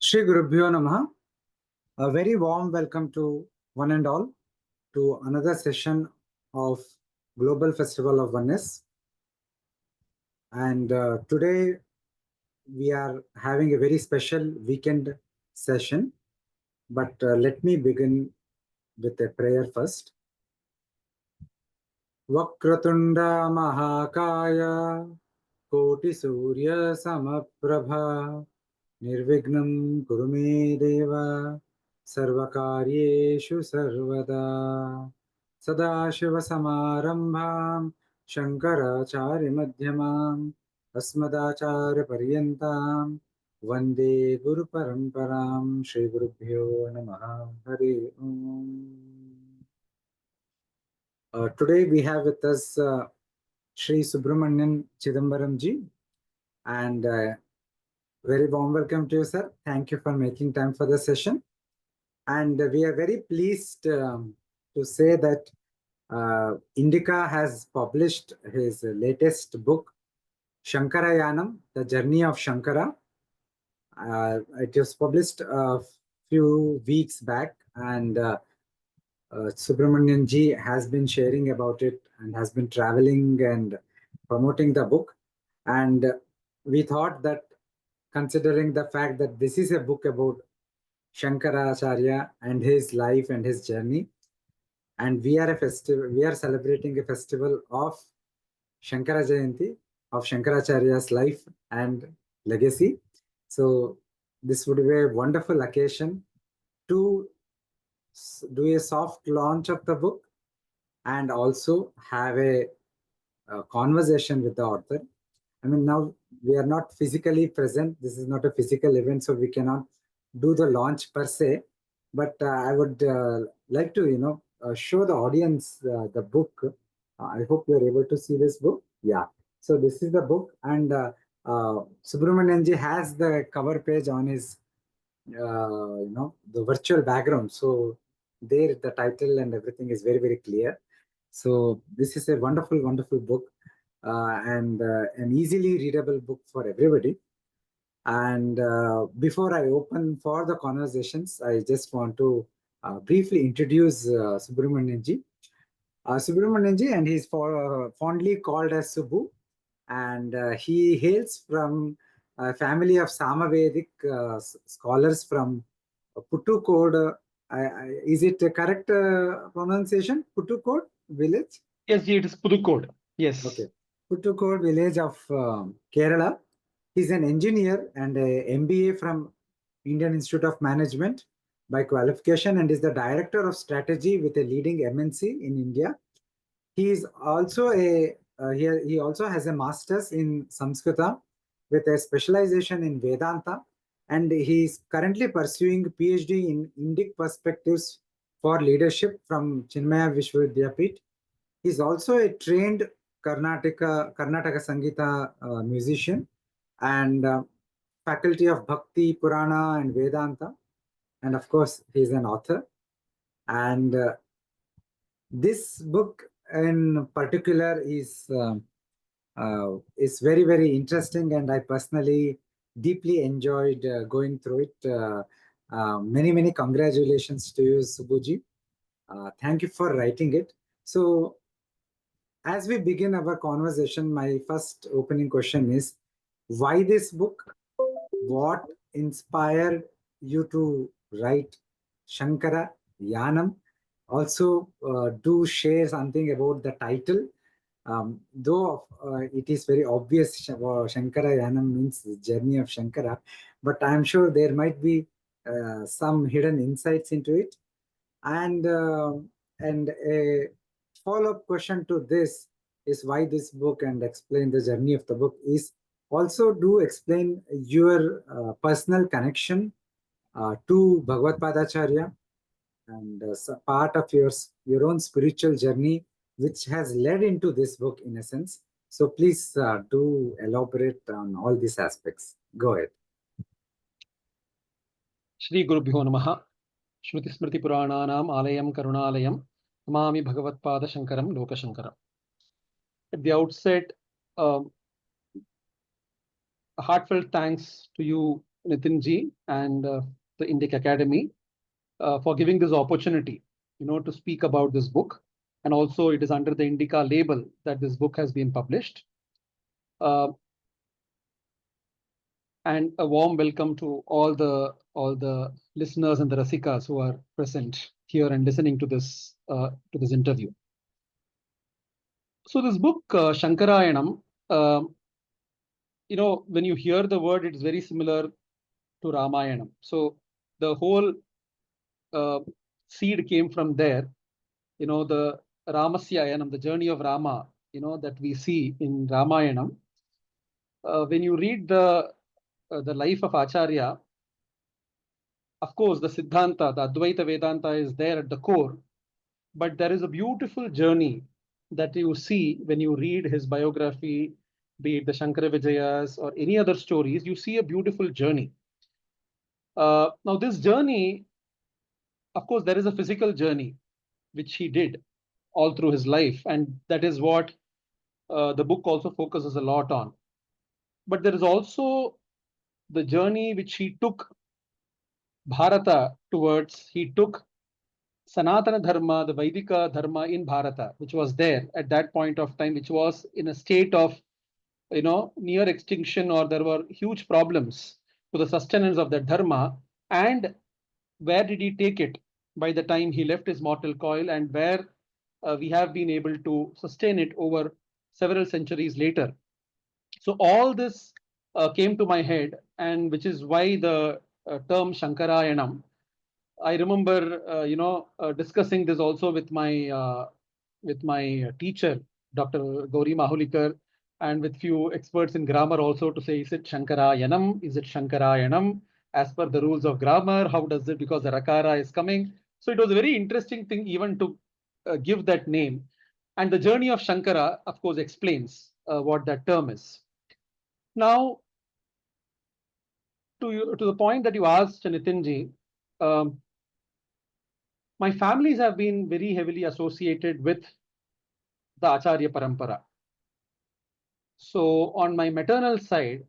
Shri Gurubhyo Namaha. A very warm welcome to one and all to another session of Global Festival of Oneness. And today we are having a very special weekend session. But let me begin with a prayer first. Vakratunda Mahakaya Koti Surya Samaprabha Nirvignam Kurume Deva Sarvakaryeshu Sarvada Sadashiva Samarambham Shankaracharya Madhyamam Asmadacharya Paryantam Vande Guru Paramparam Shri Gurubhyo Namaha Hari Om. Today we have with us Shri Subramanian Chidambaran ji, and very warm welcome to you, sir. Thank you for making time for the session. And we are very pleased to say that INDICA has published his latest book, Shankarayanam, The Journey of Shankara. It was published a few weeks back, and Subramanian ji has been sharing about it and has been traveling and promoting the book. And we thought that, considering the fact that this is a book about Shankaracharya and his life and his journey, and we are celebrating a festival of Shankara Jayanti, of Shankaracharya's life and legacy. So this would be a wonderful occasion to do a soft launch of the book and also have a conversation with the author. I mean, now we are not physically present. This is not a physical event, so we cannot do the launch per se. But I would like to, show the audience the book. I hope you are able to see this book. Yeah. So this is the book, and Subramanian ji has the cover page on his, the virtual background. So there, the title and everything is very, very clear. So this is a wonderful, wonderful book. And an easily readable book for everybody. And before I open for the conversations, I just want to briefly introduce Subramanian ji. Subramanian ji, and he's fondly called as Subbu, and he hails from a family of Samavedic scholars from Puttukode. Is it a correct pronunciation? Puttukode village? Yes, it is Pudukkode. Yes. Okay. Puttukode village of Kerala. He's an engineer and a MBA from Indian Institute of Management by qualification, and is the director of strategy with a leading MNC in India. He is also he also has a master's in Sanskrita with a specialization in Vedanta, and he is currently pursuing PhD in Indic perspectives for leadership from Chinmaya Vishwavidyapith. He is also a trained Karnataka Sangita musician and faculty of Bhakti, Purana and Vedanta. And of course, he is an author. And this book in particular is very, very interesting, and I personally deeply enjoyed going through it. Many, many congratulations to you, Subbuji. Thank you for writing it. So, as we begin our conversation, my first opening question is, why this book? What inspired you to write Shankarayanam? Also, do share something about the title. Though it is very obvious, Shankarayanam means the journey of Shankara, but I'm sure there might be some hidden insights into it. And a follow-up question to this is why this book, and explain the journey of the book, is also do explain your personal connection to Bhagavad Padacharya and part of your own spiritual journey, which has led into this book in a sense. So please do elaborate on all these aspects. Go ahead. Shri Gurubhyo Namaha. Shruti Smriti Purananam Alayam Karunalayam Namami Bhagavatpada Shankaram Loka Shankara. At the outset, a heartfelt thanks to you, Nithin ji and the Indic Academy for giving this opportunity, to speak about this book. And also it is under the Indica label that this book has been published. And a warm welcome to all the listeners and the Rasikas who are present here and listening to this interview. So this book, Shankarayanam, when you hear the word, it's very similar to Ramayanam. So the whole seed came from there. The Ramasyayanam, the journey of Rama, that we see in Ramayanam. When you read the life of Acharya, of course, the Siddhanta, the Advaita Vedanta is there at the core, but there is a beautiful journey that you see when you read his biography, be it the Shankara Vijayas or any other stories, you see a beautiful journey. Now, this journey, of course, there is a physical journey which he did all through his life, and that is what the book also focuses a lot on. But there is also the journey which he took Bharata towards. He took Sanātana-dharma, the Vedika dharma in Bharata, which was there at that point of time, which was in a state of, near extinction, or there were huge problems to the sustenance of that dharma. And where did he take it by the time he left his mortal coil, and where we have been able to sustain it over several centuries later. So all this came to my head, and which is why the term Shankarayanam. I remember, discussing this also with my teacher, Dr. Gauri Mahulikar, and with few experts in grammar also, to say, is it Shankarayanam? Is it Shankarayanam? As per the rules of grammar, how does it, because the Rakara is coming. So it was a very interesting thing even to give that name. And the journey of Shankara, of course, explains what that term is. Now, to the point that you asked, Nitinji, my families have been very heavily associated with the Acharya Parampara. So on my maternal side,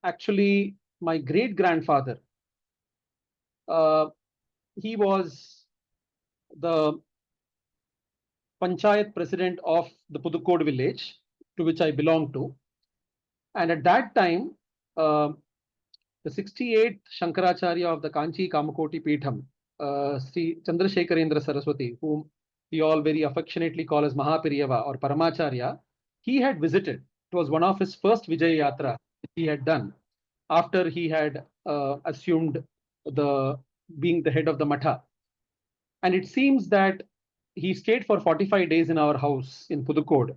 actually, my great-grandfather, he was the Panchayat president of the Pudukkod village, to which I belong to. And at that time, the 68th Shankaracharya of the Kanchi Kamakoti Peetham, Sri Chandrasekharendra Saraswati, whom we all very affectionately call as Mahaperiyava or Paramacharya, he had visited. It was one of his first Vijay Yatra he had done after he had assumed being the head of the Matha. And it seems that he stayed for 45 days in our house in Pudukkod.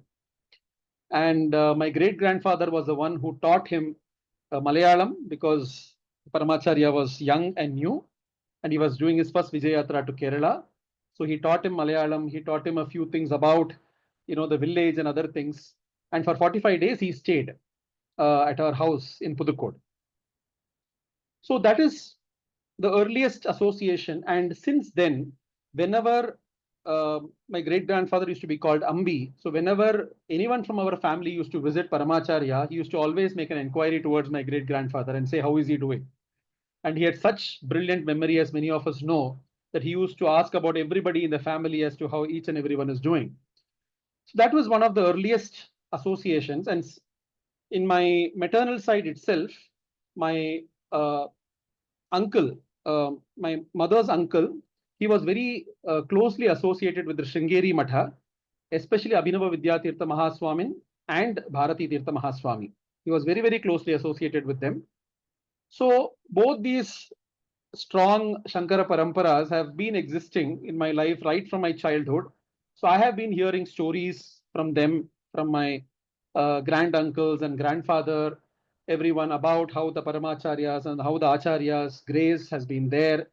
And my great-grandfather was the one who taught him Malayalam, because Paramacharya was young and new, and he was doing his first Vijayatra to Kerala. So he taught him Malayalam. He taught him a few things about, the village and other things. And for 45 days, he stayed at our house in Pudukkod. So that is the earliest association. And since then, whenever my great-grandfather used to be called Ambi. So whenever anyone from our family used to visit Paramacharya, he used to always make an inquiry towards my great-grandfather and say, how is he doing? And he had such brilliant memory, as many of us know, that he used to ask about everybody in the family as to how each and everyone is doing. So that was one of the earliest associations. And in my maternal side itself, my uncle, my mother's uncle, he was very closely associated with the Sringeri Matha, especially Abhinava Vidyatirtha Mahaswamin and Bharati Tirtha Mahaswami. He was very, very closely associated with them. So both these strong Shankara Paramparas have been existing in my life right from my childhood. So I have been hearing stories from them, from my granduncles and grandfather, everyone, about how the Paramacharyas and how the Acharyas' grace has been there,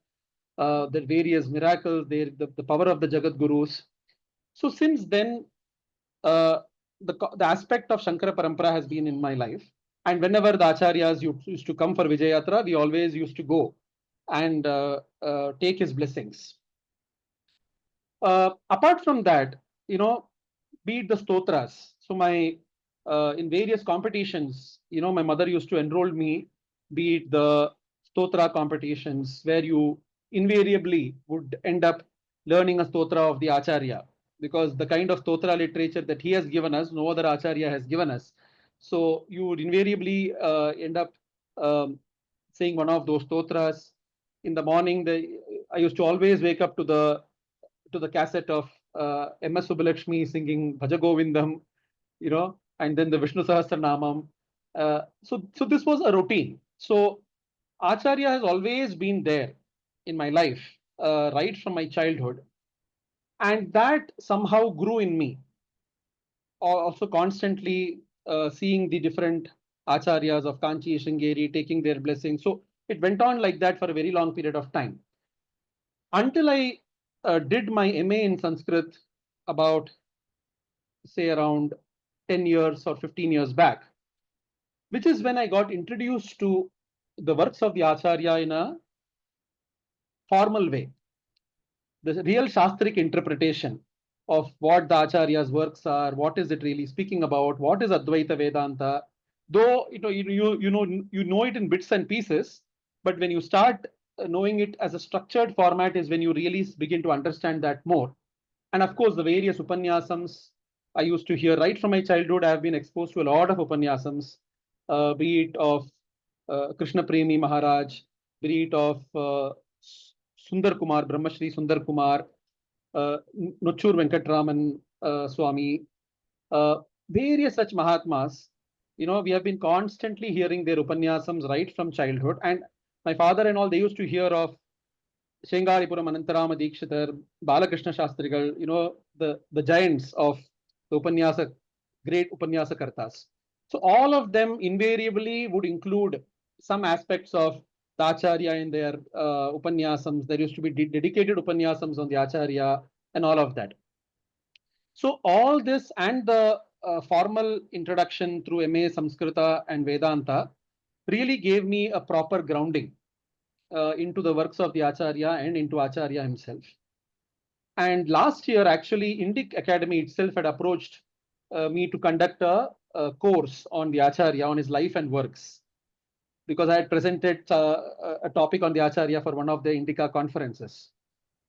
the various miracles, the power of the Jagat Gurus. So since then, the aspect of Shankara Parampara has been in my life. And whenever the Acharyas used to come for Vijayatra, we always used to go and take his blessings. Apart from that, be it the stotras. So my in various competitions, my mother used to enroll me, be it the stotra competitions where you invariably would end up learning a stotra of the Acharya, because the kind of stotra literature that he has given us, no other Acharya has given us. So you would invariably end up saying one of those stotras. In the morning, I used to always wake up to the cassette of M.S. Subbulakshmi singing Bhaja Govindam, and then the Vishnu Sahasranamam. So this was a routine. So Acharya has always been there in my life, right from my childhood. And that somehow grew in me. Also constantly seeing the different Acharyas of Kanchi, Sringeri, taking their blessings. So it went on like that for a very long period of time. Until I did my MA in Sanskrit about, say, around 10 years or 15 years back, which is when I got introduced to the works of the Acharya in a formal way. The real Shastric interpretation of what the Acharya's works are, what is it really speaking about, what is Advaita Vedanta. Though you know it in bits and pieces, but when you start knowing it as a structured format is when you really begin to understand that more. And of course, the various Upanyasams I used to hear right from my childhood. I have been exposed to a lot of Upanyasams, be it of Krishna Premi Maharaj, be it of Sundar Kumar, Brahmashri Sundar Kumar, Nuchur Venkatraman Swami, various such Mahatmas. We have been constantly hearing their Upanyasams right from childhood. And my father and all, they used to hear of Shengaripuram Anantarama Dikshitar, Balakrishna Shastrigal, the giants of the Upanyasa, great Upanyasa Kartas. So all of them invariably would include some aspects of the Acharya in their Upanyasams. There used to be dedicated Upanyasams on the Acharya and all of that. So all this and the formal introduction through MA Samskrita and Vedanta really gave me a proper grounding into the works of the Acharya and into Acharya himself. And last year, actually, Indic Academy itself had approached me to conduct a course on the Acharya, on his life and works, because I had presented a topic on the Acharya for one of the Indica conferences.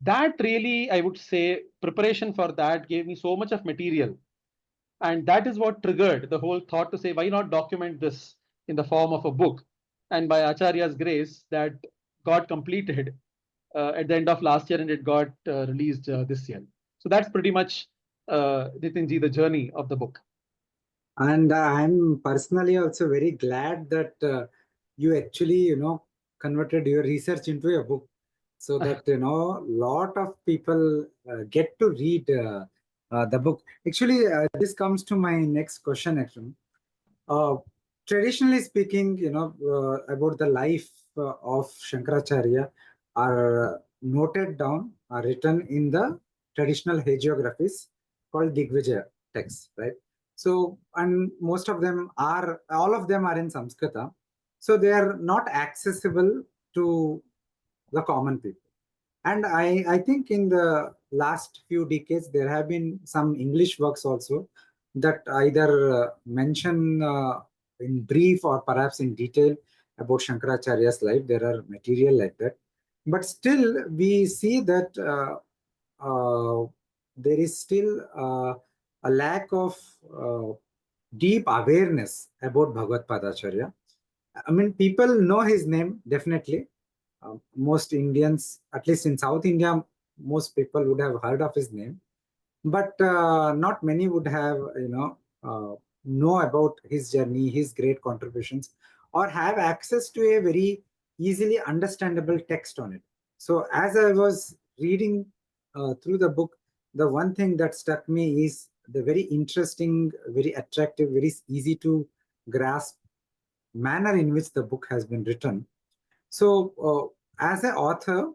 That really, I would say, preparation for that gave me so much of material. And that is what triggered the whole thought to say, why not document this in the form of a book? And by Acharya's grace, that got completed at the end of last year, and it got released this year. So that's pretty much, Nithinji, the journey of the book. And I'm personally also very glad that you actually, converted your research into a book, so that, lot of people get to read the book. Actually, this comes to my next question, actually. Traditionally speaking, about the life of Shankaracharya are noted down, are written in the traditional hagiographies called Digvijaya texts, right? So, and all of them are in Samskrita. So they are not accessible to the common people. And I think in the last few decades, there have been some English works also that either mention in brief or perhaps in detail about Shankaracharya's life. There are material like that. But still, we see that there is still a lack of deep awareness about Bhagavad Padacharya. I mean, people know his name, definitely. Most Indians, at least in South India, most people would have heard of his name, but not many would have, know about his journey, his great contributions, or have access to a very easily understandable text on it. So, as I was reading through the book, the one thing that struck me is the very interesting, very attractive, very easy to grasp manner in which the book has been written. So, as an author,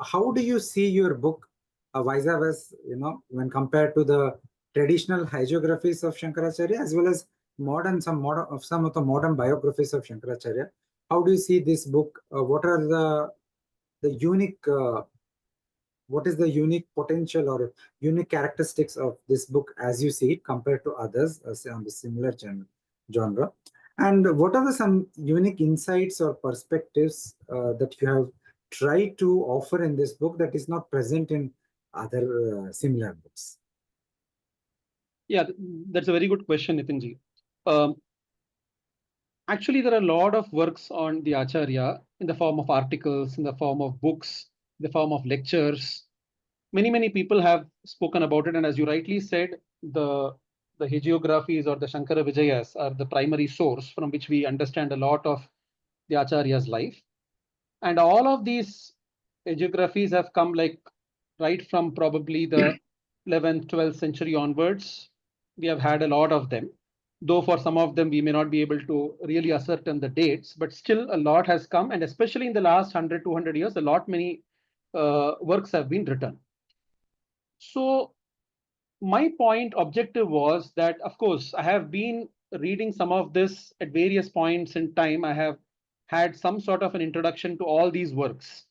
how do you see your book, vice versa, when compared to the traditional hagiographies of Shankaracharya, as well as some of the modern biographies of Shankaracharya? How do you see this book? What are the unique? What is the unique potential or unique characteristics of this book as you see it compared to others on the similar genre? And what are some unique insights or perspectives that you have tried to offer in this book that is not present in other similar books? Yeah, that's a very good question, Nitinji. Actually, there are a lot of works on the Acharya in the form of articles, in the form of books, in the form of lectures. Many people have spoken about it. And as you rightly said, the hagiographies or the Shankara Vijayas are the primary source from which we understand a lot of the Acharya's life. And all of these hagiographies have come like right from probably the 11th, 12th century onwards. We have had a lot of them, though for some of them we may not be able to really ascertain the dates, but still a lot has come. And especially in the last 100, 200 years, many works have been written. So my objective was that, of course, I have been reading some of this at various points in time. I have had some sort of an introduction to all these works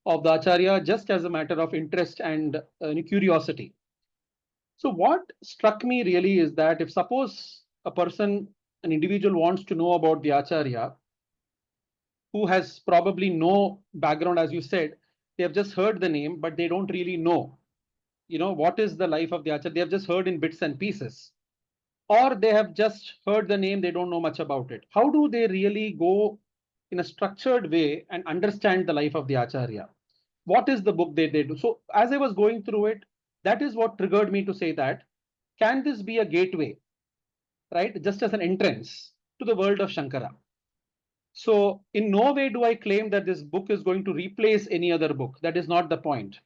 of the Acharya just as a matter of interest and curiosity. So what struck me really is that if suppose an individual wants to know about the Acharya, who has probably no background, as you said, they have just heard the name, but they don't really know, what is the life of the Acharya. They have just heard in bits and pieces, or they have just heard the name, they don't know much about it. How do they really go in a structured way and understand the life of the Acharya? What is the book they do? So as I was going through it, that is what triggered me to say that, can this be a gateway, right? Just as an entrance to the world of Shankara. So in no way do I claim that this book is going to replace any other book. That is not the point.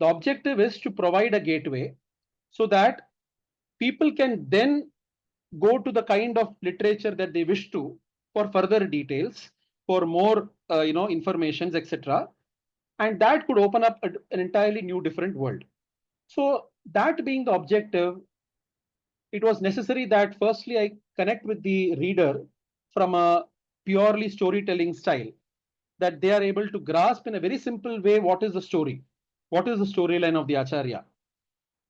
The objective is to provide a gateway so that people can then go to the kind of literature that they wish to for further details, for more informations, etc. And that could open up an entirely new different world. So that being the objective, it was necessary that firstly I connect with the reader from a purely storytelling style, that they are able to grasp in a very simple way what is the story, what is the storyline of the Acharya.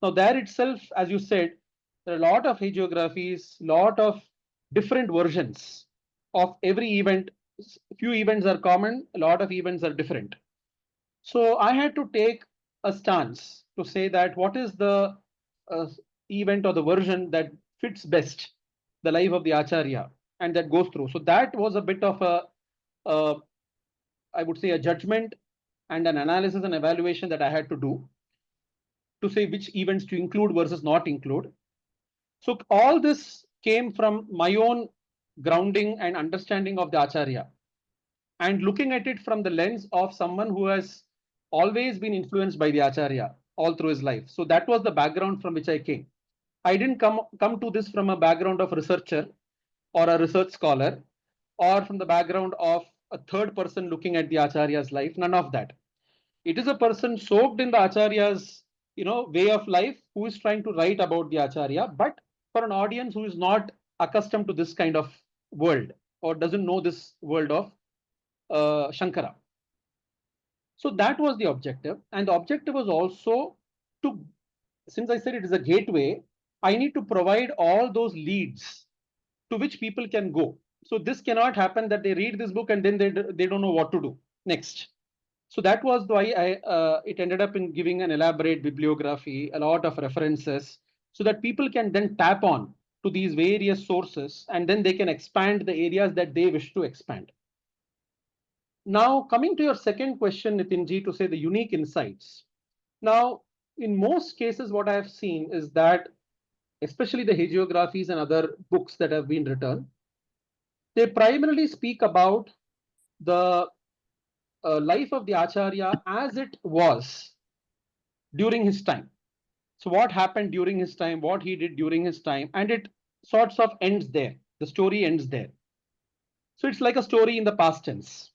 Now there itself, as you said, there are a lot of hagiographies, lot of different versions of every event. Few events are common, a lot of events are different. So I had to take a stance to say that what is the uh, event or the version that fits best the life of the Acharya and that goes through. So that was a bit of a I would say a judgment and an analysis and evaluation that I had to do to say which events to include versus not include. So all this came from my own grounding and understanding of the Acharya, and looking at it from the lens of someone who has always been influenced by the Acharya all through his life. So that was the background from which I came. I didn't come to this from a background of researcher or a research scholar, or from the background of a third person looking at the Acharya's life. None of that. It is a person soaked in the Acharya's way of life who is trying to write about the Acharya, but for an audience who is not accustomed to this kind of world or doesn't know this world of Shankara. So that was the objective. And the objective was also to, since I said it is a gateway, I need to provide all those leads to which people can go. So this cannot happen that they read this book and then they don't know what to do next. So that was why it ended up in giving an elaborate bibliography, a lot of references, so that people can then tap on to these various sources and then they can expand the areas that they wish to expand. Now, coming to your second question, Nitinji, to say the unique insights. Now, in most cases, what I have seen is that, especially the hagiographies and other books that have been written, they primarily speak about the life of the Acharya as it was during his time. So what happened during his time, what he did during his time, and it sorts of ends there. The story ends there. So it's like a story in the past tense.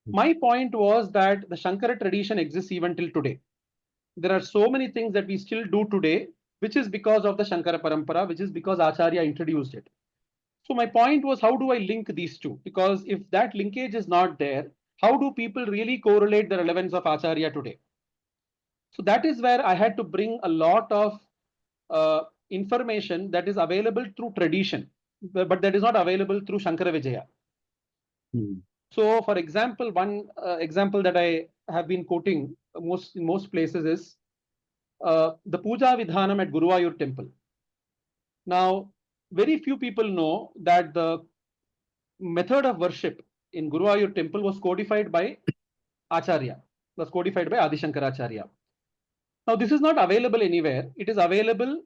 My point was that the Shankara tradition exists even till today. There are so many things that we still do today, which is because of the Shankara Parampara, which is because Acharya introduced it. So my point was, how do I link these two? Because if that linkage is not there, how do people really correlate the relevance of Acharya today? So that is where I had to bring a lot of information that is available through tradition. but that is not available through Shankara Vijaya. So, for example, one example that I have been quoting in most places is the Puja Vidhanam at Guruvayur temple. Now, very few people know that the method of worship in Guruvayur temple was codified by Acharya, was codified by Ādi Śaṅkara. Now, this is not available anywhere. It is available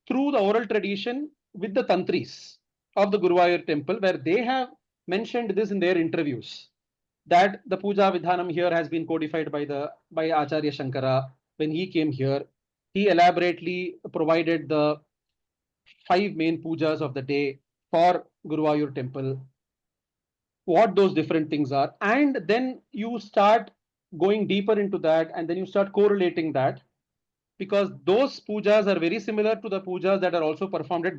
through the oral tradition with the tantris of the Guruvayur temple, where they have mentioned this in their interviews, that the Puja Vidhanam here has been codified by Acharya Shankara. When he came here, he elaborately provided the 5 main pujas of the day for Guruvayur temple, what those different things are, and then you start going deeper into that, and then you start correlating that, because those pujas are very similar to the pujas that are also performed at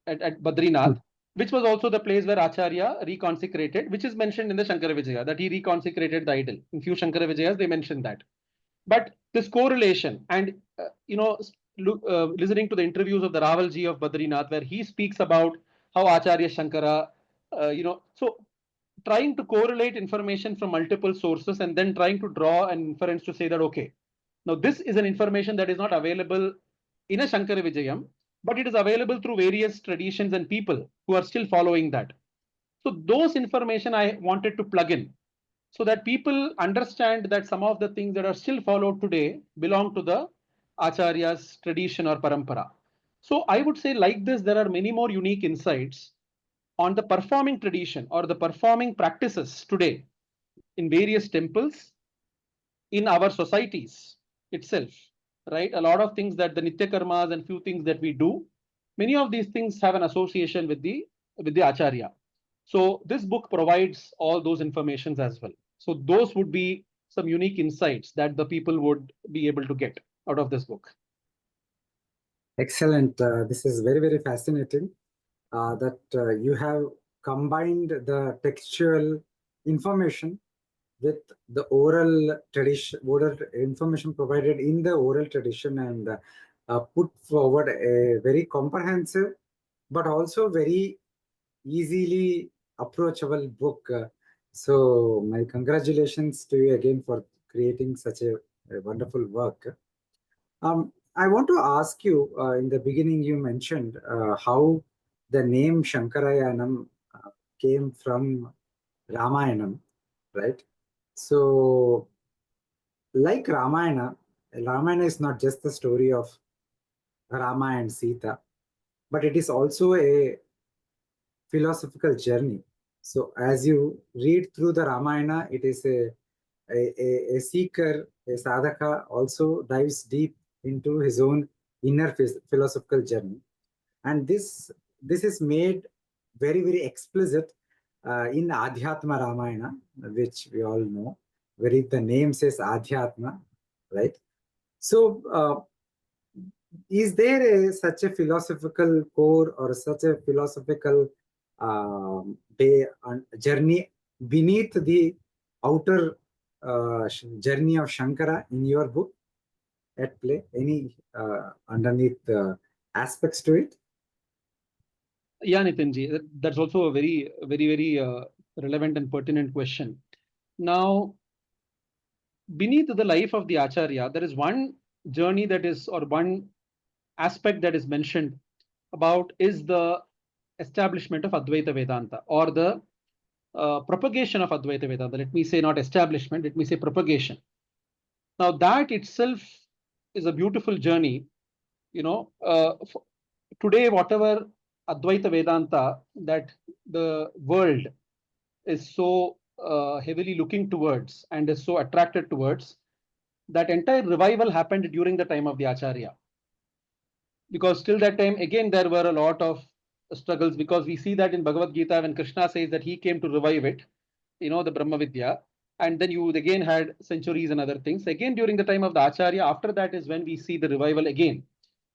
at Badrinath, which was also the place where Acharya reconsecrated, which is mentioned in the Shankara Vijaya, that he reconsecrated the idol. In few Shankara Vijayas, they mention that. But this correlation, and listening to the interviews of the Ravalji of Badrinath, where he speaks about how Acharya Shankara, so trying to correlate information from multiple sources and then trying to draw an inference to say that, okay, now this is an information that is not available in a Shankara Vijayam, but it is available through various traditions and people who are still following that. So those information I wanted to plug in, so that people understand that some of the things that are still followed today belong to the Acharya's tradition or parampara. So I would say, like this, there are many more unique insights on the performing tradition or the performing practices today in various temples, in our societies itself, right? A lot of things that the Nitya Karmas and few things that we do, many of these things have an association with the Acharya. So this book provides all those informations as well. So those would be some unique insights that the people would be able to get out of this book. Excellent. This is very, very fascinating that you have combined the textual information with the oral tradition, oral information provided in the oral tradition, and put forward a very comprehensive but also very easily approachable book. So my congratulations to you again for creating such a wonderful work. I want to ask you, in the beginning you mentioned how the name Shankarayanam came from Ramayanam, right? So, like Ramayana is not just the story of Rama and Sita, but it is also a philosophical journey. So, as you read through the Ramayana, it is a seeker, a sadhaka also dives deep into his own inner philosophical journey. And this is made very, very explicit in Adhyatma Ramayana, which we all know, where the name says Adhyatma, right? So, is there such a philosophical core or such a philosophical journey beneath the outer journey of Shankara in your book at play? Any underneath aspects to it? Yeah, Nitinji, that's also a very, very relevant and pertinent question. Now, beneath the life of the Acharya, there is one journey that is, or one aspect that is mentioned about, is the establishment of Advaita Vedanta, or the propagation of Advaita Vedanta. Let me say not establishment, let me say propagation. Now that itself is a beautiful journey. Today, whatever Advaita Vedanta that the world is so heavily looking towards and is so attracted towards, that entire revival happened during the time of the Acharya. Because till that time, again, there were a lot of struggles, because we see that in Bhagavad Gita, when Krishna says that he came to revive it, the Brahma Vidya, and then you again had centuries and other things. Again, during the time of the Acharya, after that is when we see the revival again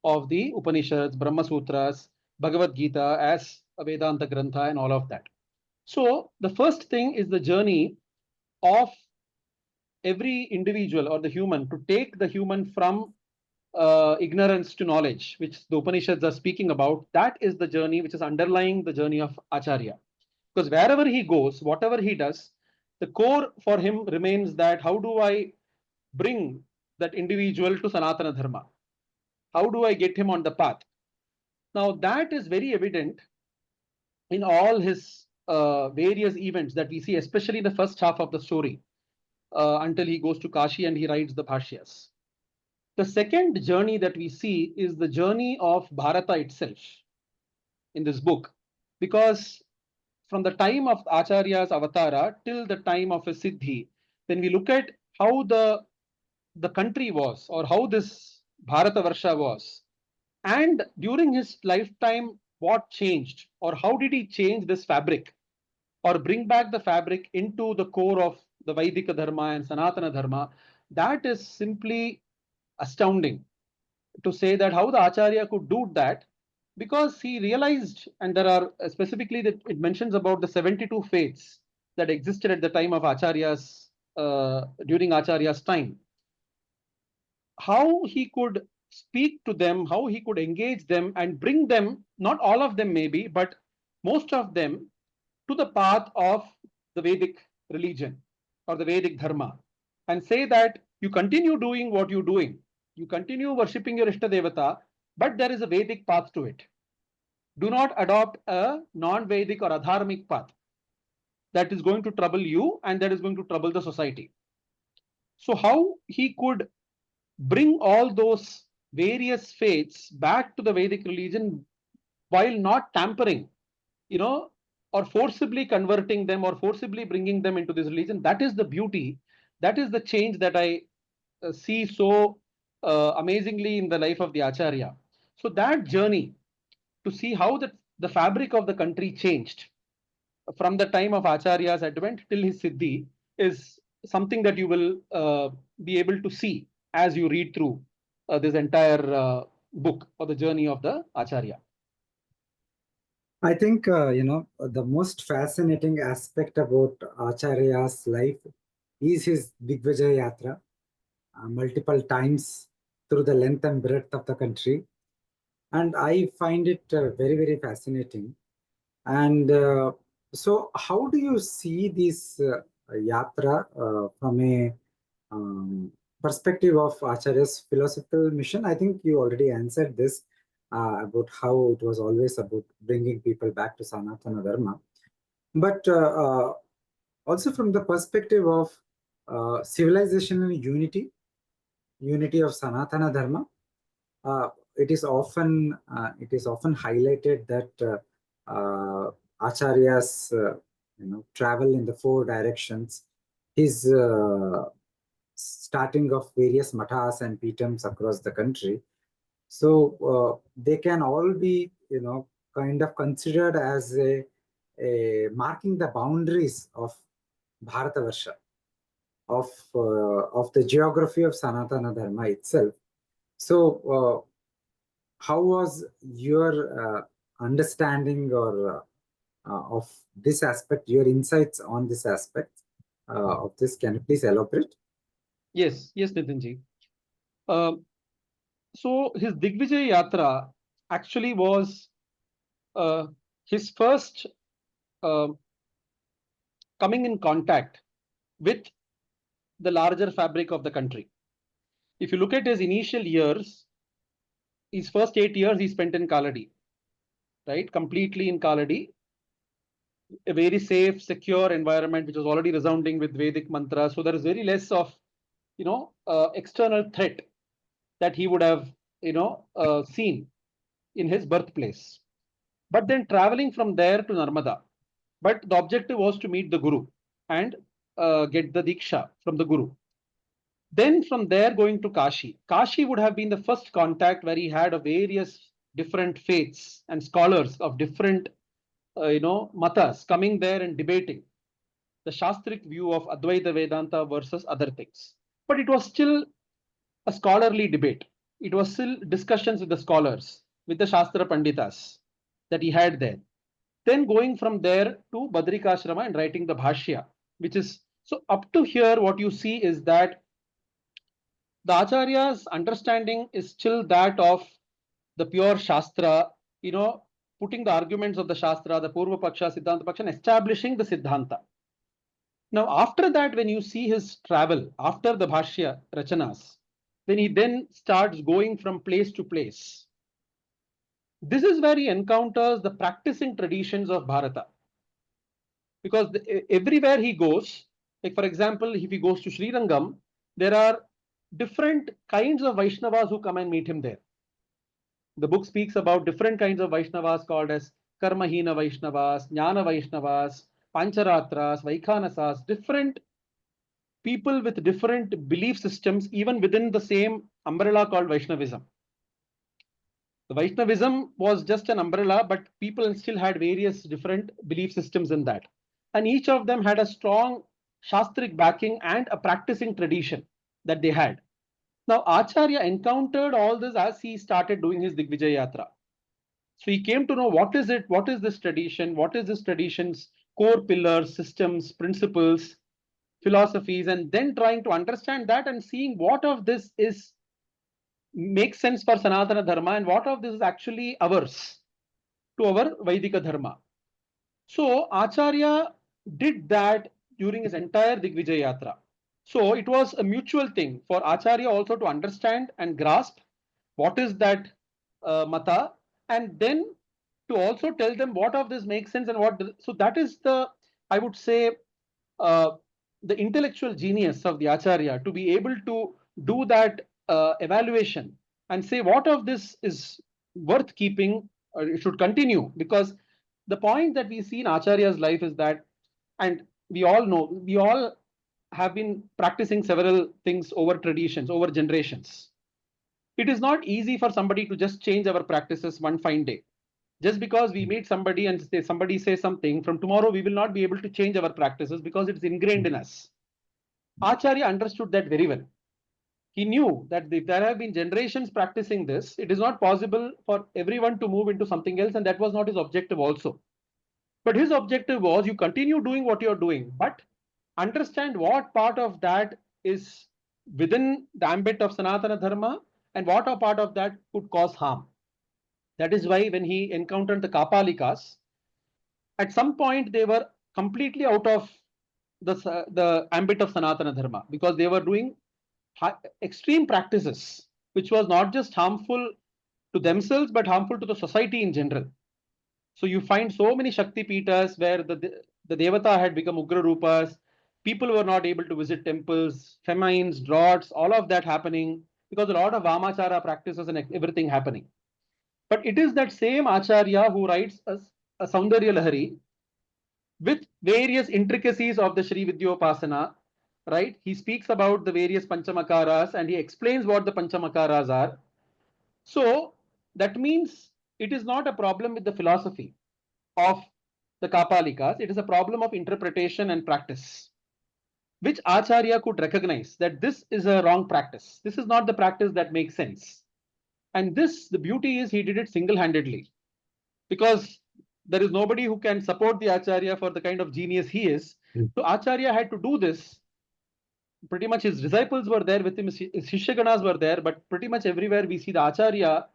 of the Upanishads, Brahma Sutras, Bhagavad Gita as a Vedanta Grantha and all of that. So the first thing is the journey of every individual or the human, to take the human from ignorance to knowledge, which the Upanishads are speaking about, that is the journey which is underlying the journey of Acharya. Because wherever he goes, whatever he does, the core for him remains that how do I bring that individual to Sanātana-dharma? How do I get him on the path? Now, that is very evident in all his various events that we see, especially the first half of the story, until he goes to Kashi and he writes the Bhashyas. The second journey that we see is the journey of Bharata itself in this book, because from the time of Acharya's avatara till the time of his siddhi, when we look at how the country was, or how this Bharata Varsha was, and during his lifetime, what changed, or how did he change this fabric, or bring back the fabric into the core of the Vaidika Dharma and Sanatana Dharma, that is simply astounding to say that how the Acharya could do that, because he realized, and there are specifically that it mentions about the 72 faiths that existed at the time of Acharya's, during Acharya's time, how he could speak to them, how he could engage them and bring them, not all of them maybe, but most of them, to the path of the Vedic religion or the Vedic Dharma, and say that you continue doing what you're doing, you continue worshipping your Ishta Devata, but there is a Vedic path to it. Do not adopt a non-Vedic or adharmic path that is going to trouble you and that is going to trouble the society. So how he could bring all those various faiths back to the Vedic religion while not tampering, or forcibly converting them or forcibly bringing them into this religion, that is the beauty, that is the change that I see so amazingly in the life of the Acharya. So that journey to see how the fabric of the country changed from the time of Acharya's advent till his siddhi is something that you will be able to see as you read through this entire book, or the journey of the Acharya. I think, the most fascinating aspect about Acharya's life is his Digvijaya Yatra, multiple times through the length and breadth of the country. And I find it very, very fascinating. And so how do you see this yatra from a perspective of Acharya's philosophical mission? I think you already answered this about how it was always about bringing people back to Sanātana-dharma. But also from the perspective of civilizational unity of Sanātana-dharma, it is often highlighted that Acharya's travel in the four directions, his starting of various mathas and pitams across the country. So they can all be kind of considered as a marking the boundaries of Bharatavarsha, of the geography of Sanātana-dharma itself. So how was your understanding or of this aspect, your insights on this aspect of this? Can you please elaborate? Yes, Nithinji. So his Digvijay Yatra actually was his first coming in contact with the larger fabric of the country. If you look at his initial years, his first 8 years he spent in Kaladi, right? Completely in Kaladi, a very safe, secure environment, which was already resounding with Vedic mantras. So there is very less of, external threat that he would have, seen in his birthplace. But then traveling from there to Narmada, but the objective was to meet the Guru and get the Diksha from the Guru. Then from there going to Kashi. Kashi would have been the first contact where he had a various different faiths and scholars of different, matas coming there and debating the Shastric view of Advaita Vedanta versus other things. But it was still a scholarly debate. It was still discussions with the scholars, with the Shastra Panditas that he had there. Then going from there to Badrikashrama and writing the Bhashya, which is, so up to here, what you see is that the Acharya's understanding is still that of the pure Shastra, putting the arguments of the Shastra, the Purva Paksha, Siddhanta Paksha, and establishing the Siddhanta. Now, after that, when you see his travel, after the Bhashya Rachanas, when he then starts going from place to place, this is where he encounters the practicing traditions of Bharata. Because everywhere he goes, like for example, if he goes to Sri Rangam, there are different kinds of Vaishnavas who come and meet him there. The book speaks about different kinds of Vaishnavas called as Karmahina Vaishnavas, Jnana Vaishnavas, Pancharatras, Vaikhanasas, different people with different belief systems, even within the same umbrella called Vaishnavism. The Vaishnavism was just an umbrella, but people still had various different belief systems in that. And each of them had a strong Shastric backing and a practicing tradition that they had. Now, Acharya encountered all this as he started doing his Digvijay Yatra. So he came to know what is it, what is this tradition, what is this tradition's core pillars, systems, principles, philosophies, and then trying to understand that and seeing what of this makes sense for Sanātana-dharma and what of this is actually ours to our Vaidika dharma. So Acharya did that during his entire Digvijay Yatra. So it was a mutual thing for Acharya also to understand and grasp what is that mata, and then to also tell them what of this makes sense and what. So that is the, I would say, the intellectual genius of the Acharya, to be able to do that evaluation and say what of this is worth keeping or it should continue. Because the point that we see in Acharya's life is that, and we all know, we all have been practicing several things over traditions, over generations. It is not easy for somebody to just change our practices one fine day. Just because we meet somebody and somebody says something, from tomorrow we will not be able to change our practices because it's ingrained in us. Acharya understood that very well. He knew that if there have been generations practicing this, it is not possible for everyone to move into something else, and that was not his objective also. But his objective was, you continue doing what you're doing, but understand what part of that is within the ambit of Sanātana-dharma and what a part of that could cause harm. That is why when he encountered the Kapalikas, at some point they were completely out of the ambit of Sanātana-dharma, because they were doing extreme practices, which was not just harmful to themselves, but harmful to the society in general. So you find so many Shakti Pitas where the Devata had become Ugra Rupas, people were not able to visit temples, famines, droughts, all of that happening, because a lot of Vamachara practices and everything happening. But it is that same Acharya who writes a Saundarya Lahari with various intricacies of the Sri Vidyopasana, right? He speaks about the various Panchamakaras and he explains what the Panchamakaras are. So that means it is not a problem with the philosophy of the Kapalikas, it is a problem of interpretation and practice, which Acharya could recognize that this is a wrong practice. This is not the practice that makes sense. And this, the beauty is, he did it single-handedly, because there is nobody who can support the Acharya for the kind of genius he is. So Acharya had to do this. Pretty much his disciples were there with him, his Shishyaganas were there, but pretty much everywhere we see the Acharya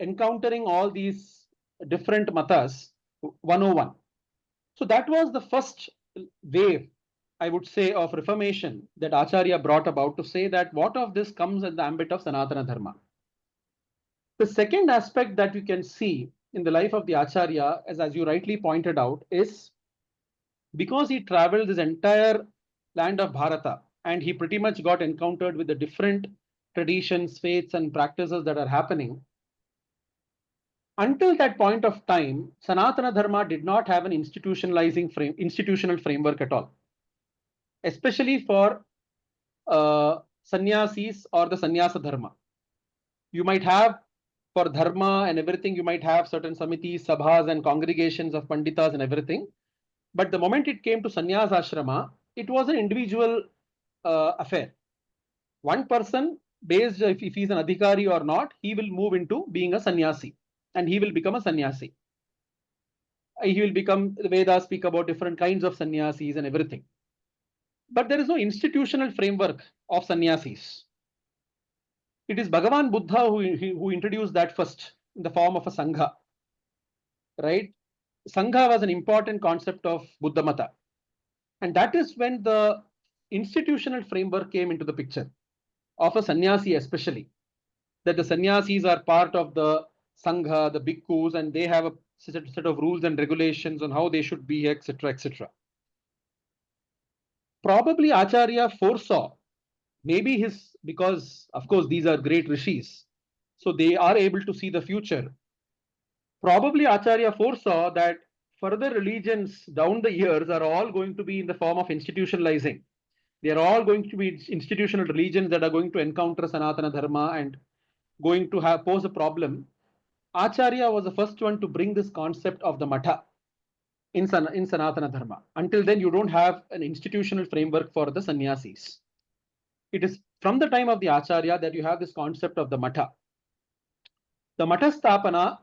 encountering all these different matas 101. So that was the first wave, I would say, of reformation that Acharya brought about, to say that what of this comes in the ambit of Sanātana-dharma. The second aspect that you can see in the life of the Acharya, as you rightly pointed out, is because he traveled this entire land of Bharata and he pretty much got encountered with the different traditions, faiths, and practices that are happening. Until that point of time, Sanātana-dharma did not have an institutional framework at all, especially for sannyasis or the sannyasa dharma. You might have, for dharma and everything, you might have certain samitis, sabhas, and congregations of panditas and everything. But the moment it came to sannyasa ashrama, it was an individual affair. One person, based if he's an adhikari or not, he will move into being a sannyasi and he will become a sannyasi. He will become, the Vedas speak about different kinds of sannyasis and everything. But there is no institutional framework of sannyasis. It is Bhagavan Buddha who introduced that first in the form of a Sangha, right? Sangha was an important concept of Buddha Mata. And that is when the institutional framework came into the picture of a sannyasi, especially that the sannyasis are part of the Sangha, the bhikkhus, and they have a set of rules and regulations on how they should be, etc., etc. Probably Acharya foresaw, maybe because of course these are great rishis, so they are able to see the future. Probably Acharya foresaw that further religions down the years are all going to be in the form of institutionalizing. They are all going to be institutional religions that are going to encounter Sanātana-dharma and going to pose a problem. Acharya was the first one to bring this concept of the matha in Sanātana-dharma. Until then, you don't have an institutional framework for the sannyasis. It is from the time of the Acharya that you have this concept of the matha. The matha sthapana,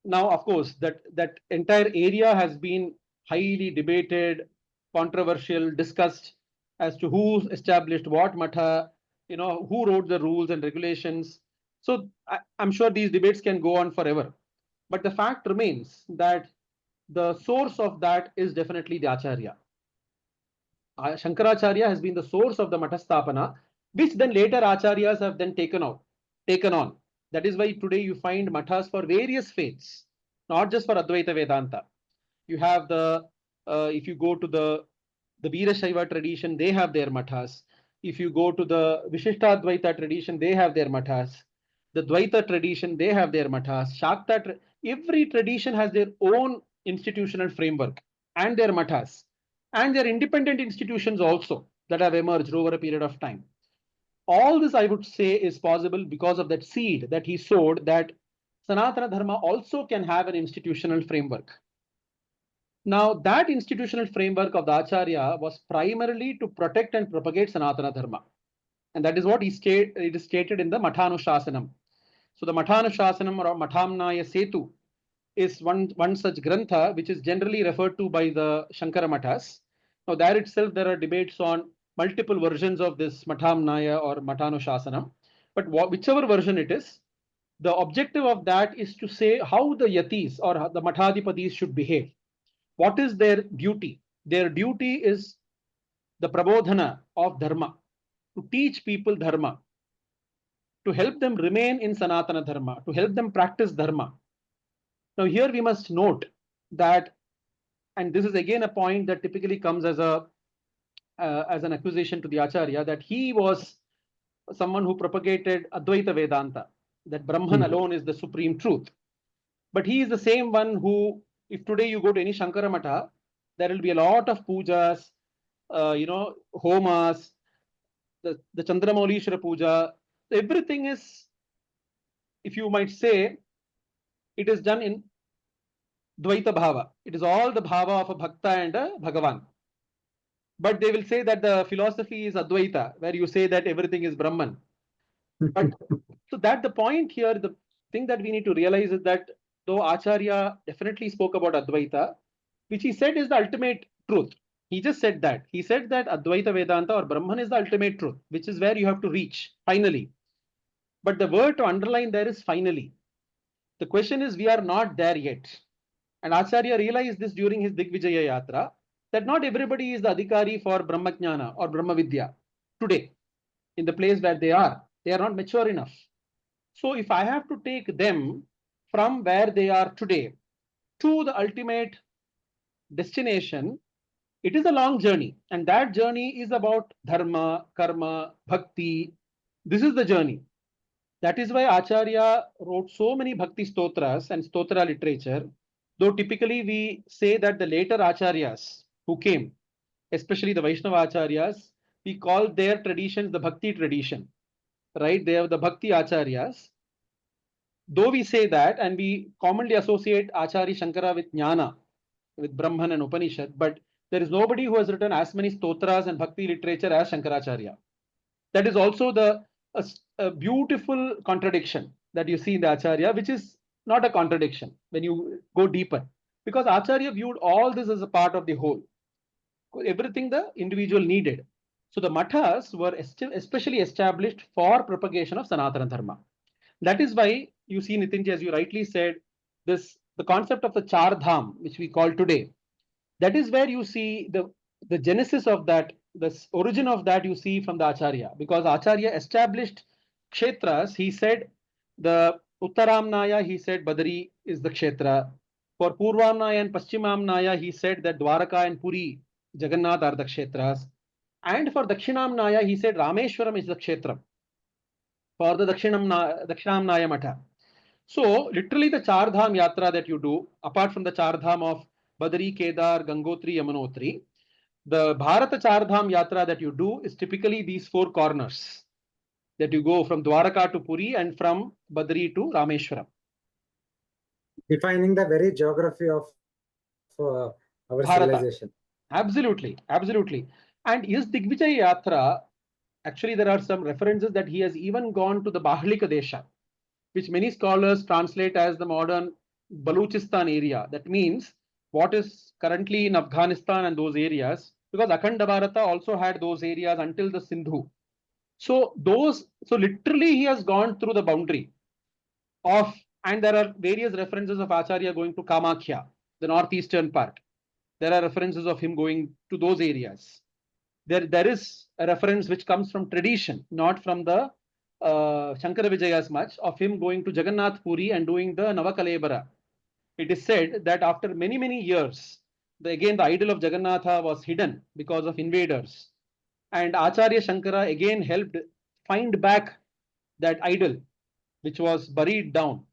now of course, that entire area has been highly debated, controversial, discussed as to who established what matha, who wrote the rules and regulations. So I'm sure these debates can go on forever. But the fact remains that the source of that is definitely the Acharya. Shankaracharya has been the source of the Matastapana, which then later Acharyas have then taken on. That is why today you find mathas for various faiths, not just for Advaita Vedanta. You have if you go to the Veerashaiva tradition, they have their mathas. If you go to the Vishishtadvaita tradition, they have their mathas. The Dvaita tradition, they have their mathas. Shakta, every tradition has their own institutional framework and their mathas. And their independent institutions also that have emerged over a period of time. All this, I would say, is possible because of that seed that he sowed, that Sanātana-dharma also can have an institutional framework. Now, that institutional framework of the Acharya was primarily to protect and propagate Sanātana-dharma. And that is what it is stated in the Mathanushāsanam. So the Mathanushāsanam or Mathamnaya Setu is one such grantha which is generally referred to by the Shankara Mathas. Now, there itself, there are debates on multiple versions of this Mathamnaya or Mathanushāsanam. But whichever version it is, the objective of that is to say how the yatis or the Mathadipatis should behave. What is their duty? Their duty is the prabodhana of dharma, to teach people dharma, to help them remain in Sanatana dharma, to help them practice dharma. Now, here we must note that, and this is again a point that typically comes as an accusation to the Acharya, that he was someone who propagated Advaita Vedanta, that Brahman alone is the supreme truth. But he is the same one who, if today you go to any Shankara Matha, there will be a lot of pujas, homas, the Chandramaulishwara puja. Everything is, if you might say, it is done in Dvaita Bhava. It is all the Bhava of a Bhakta and a Bhagavan. But they will say that the philosophy is Advaita, where you say that everything is Brahman. But so that the point here, the thing that we need to realize is that though Acharya definitely spoke about Advaita, which he said is the ultimate truth. He just said that. He said that Advaita Vedanta or Brahman is the ultimate truth, which is where you have to reach finally. But the word to underline there is finally. The question is, we are not there yet. And Acharya realized this during his Digvijaya Yatra, that not everybody is the Adhikari for Brahmajnana or Brahmavidya today in the place where they are. They are not mature enough. So if I have to take them from where they are today to the ultimate destination, it is a long journey. And that journey is about dharma, karma, bhakti. This is the journey. That is why Acharya wrote so many bhakti stotras and stotra literature, though typically we say that the later Acharyas who came, especially the Vaishnava Acharyas, we call their traditions the bhakti tradition, right? They are the bhakti Acharyas. Though we say that, and we commonly associate Acharya Shankara with Jnana, with Brahman and Upanishad, but there is nobody who has written as many stotras and bhakti literature as Shankaracharya. That is also a beautiful contradiction that you see in the Acharya, which is not a contradiction when you go deeper, because Acharya viewed all this as a part of the whole. everything the individual needed. So the mathas were especially established for propagation of Sanātana-dharma. That is why you see, Nitinji, as you rightly said, the concept of the Char Dham, which we call today, that is where you see the genesis of that, the origin of that you see from the Acharya, because Acharya established kshetras. He said the Uttaramnaya, he said Badari is the kshetra. For Purvamnaya and Paschimamnaya, he said that Dwaraka and Puri, Jagannath are the kshetras. And for Dakshinamnaya, he said Rameshwaram is the kshetra. For the Dakshinamnaya Matha. So literally the Char Dham Yatra that you do, apart from the Char Dham of Badari, Kedar, Gangotri, Yamunotri, the Bharata Char Dham Yatra that you do is typically these four corners that you go from Dwaraka to Puri and from Badari to Rameshwaram. Defining the very geography of our Bharata. civilization. Absolutely, absolutely. And his Digvijay Yatra, actually there are some references that he has even gone to the Bahlika Desha, which many scholars translate as the modern Baluchistan area. That means what is currently in Afghanistan and those areas, because Akhanda Bharata also had those areas until the Sindhu. So literally he has gone through the boundary of, and there are various references of Acharya going to Kamakhya, the northeastern part. There are references of him going to those areas. There is a reference which comes from tradition, not from the Shankara Vijaya as much, of him going to Jagannath Puri and doing the Navakalebara. It is said that after many, many years, again the idol of Jagannatha was hidden because of invaders. And Acharya Shankara again helped find back that idol, which was buried down.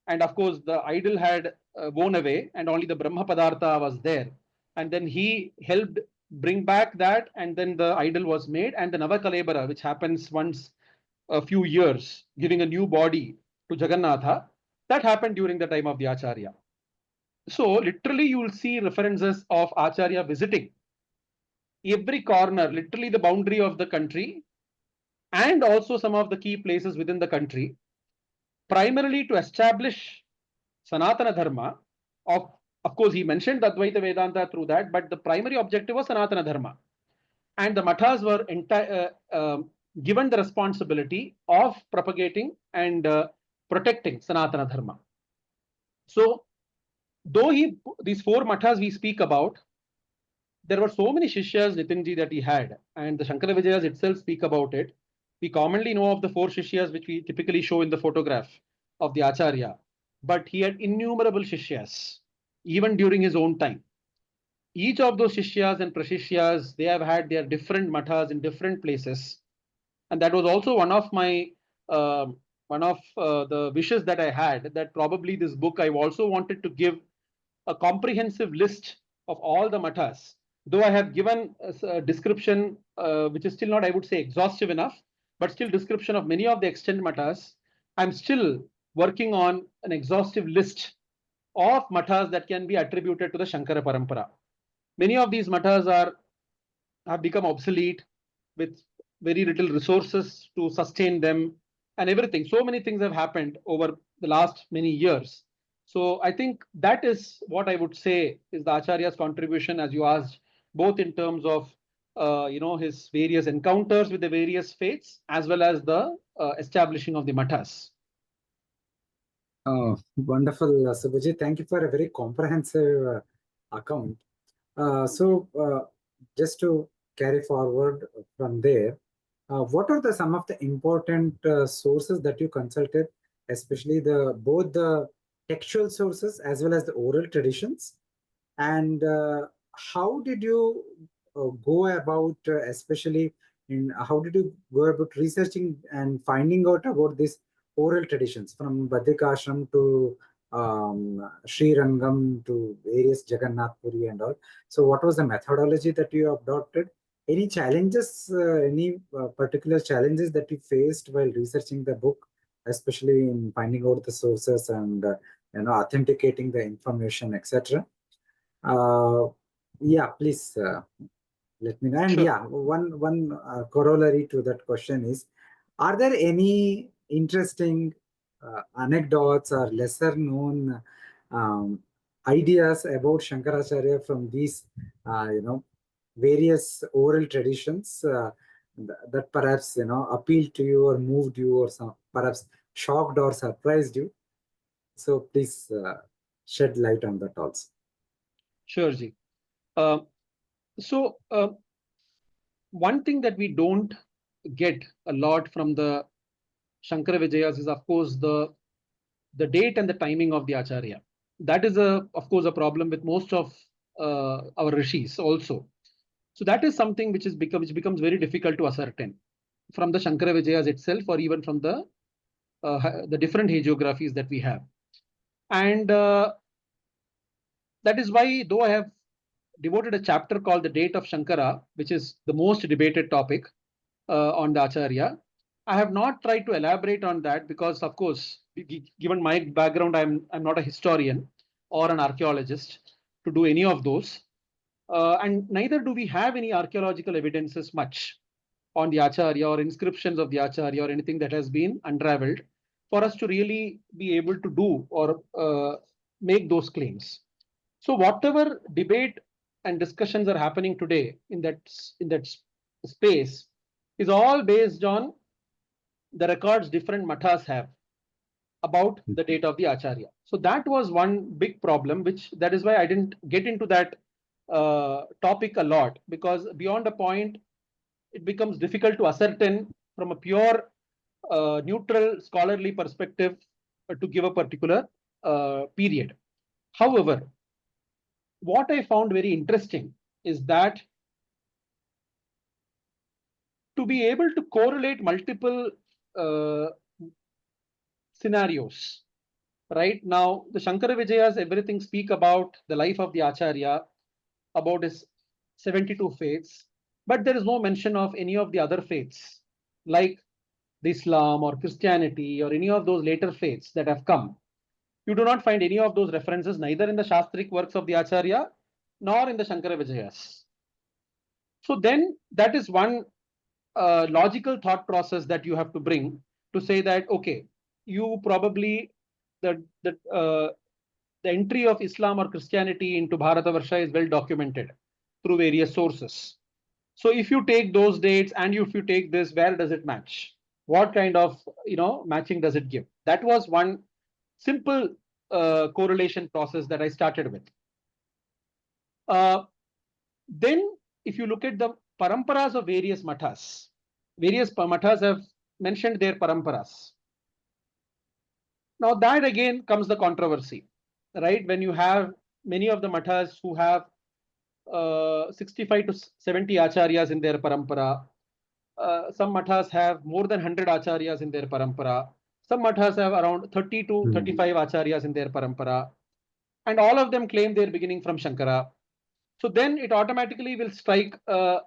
And of course, the idol had worn away and only the Brahma Padartha was there. And then he helped bring back that, and then the idol was made, and the Navakalebara, which happens once a few years, giving a new body to Jagannatha, that happened during the time of the Acharya. So literally you will see references of Acharya visiting every corner, literally the boundary of the country, and also some of the key places within the country, primarily to establish Sanātana-dharma. Of course, he mentioned Advaita Vedanta through that, but the primary objective was Sanātana-dharma. And the mathas were given the responsibility of propagating and protecting Sanātana-dharma. So, though these four mathas we speak about, there were so many Shishyas, Nitinji, that he had, and the Shankara Vijayas itself speak about it. We commonly know of the four Shishyas, which we typically show in the photograph of the Acharya, but he had innumerable Shishyas, even during his own time. Each of those Shishyas and Prashishyas, they have had their different mathas in different places. And that was also one of my the wishes that I had, that probably this book I also wanted to give a comprehensive list of all the mathas. Though I have given a description, which is still not, I would say, exhaustive enough, but still description of many of the extant mathas. I'm still working on an exhaustive list of mathas that can be attributed to the Shankara Parampara. Many of these mathas have become obsolete with very little resources to sustain them and everything. So many things have happened over the last many years. So I think that is what I would say is the Acharya's contribution, as you asked, both in terms of his various encounters with the various faiths, as well as the establishing of the mathas. Oh, wonderful, Subhaji. Thank you for a very comprehensive account. Just to carry forward from there, what are some of the important sources that you consulted, especially both the textual sources as well as the oral traditions? And how did you go about, especially how did you go about researching and finding out about these oral traditions from Badrikashram to Sri Rangam to various Jagannath Puri and all? So what was the methodology that you adopted? Any challenges, any particular challenges that you faced while researching the book, especially in finding out the sources and authenticating the information, etc.? Yeah, please let me know. And Sure. yeah, one corollary to that question is, are there any interesting anecdotes or lesser known ideas about Shankaracharya from these, various oral traditions that perhaps appealed to you or moved you or perhaps shocked or surprised you. So please shed light on that also. Sure, Ji. So one thing that we don't get a lot from the Shankara Vijayas is, of course, the date and the timing of the Acharya. That is, of course, a problem with most of our rishis also. So that is something which becomes very difficult to ascertain from the Shankara Vijayas itself, or even from the different hagiographies that we have. And that is why, though I have devoted a chapter called The Date of Shankara, which is the most debated topic on the Acharya, I have not tried to elaborate on that because, of course, given my background, I'm not a historian or an archaeologist to do any of those. And neither do we have any archaeological evidences much on the Acharya or inscriptions of the Acharya or anything that has been unraveled for us to really be able to do or make those claims. So whatever debate and discussions are happening today in that space is all based on the records different mathas have about the date of the Acharya. So that was one big problem, that is why I didn't get into that topic a lot, because beyond a point, it becomes difficult to ascertain from a pure neutral scholarly perspective to give a particular period. However, what I found very interesting is that to be able to correlate multiple scenarios, right? Now, the Shankara Vijayas, everything speak about the life of the Acharya, about his 72 faiths, but there is no mention of any of the other faiths, like the Islam or Christianity or any of those later faiths that have come. You do not find any of those references neither in the Shastric works of the Acharya nor in the Shankara Vijayas. So then that is one logical thought process that you have to bring to say that, okay, you probably, the entry of Islam or Christianity into Bharatavarsha is well documented through various sources. So if you take those dates and if you take this, where does it match? What kind of matching does it give? That was one simple correlation process that I started with. Then if you look at the paramparas of various mathas have mentioned their paramparas. Now that again comes the controversy, right? When you have many of the mathas who have 65 to 70 acharyas in their parampara, some mathas have more than 100 acharyas in their parampara, some mathas have around 30 to 35 acharyas in their parampara, and all of them claim their beginning from Shankara. So then it automatically will strike a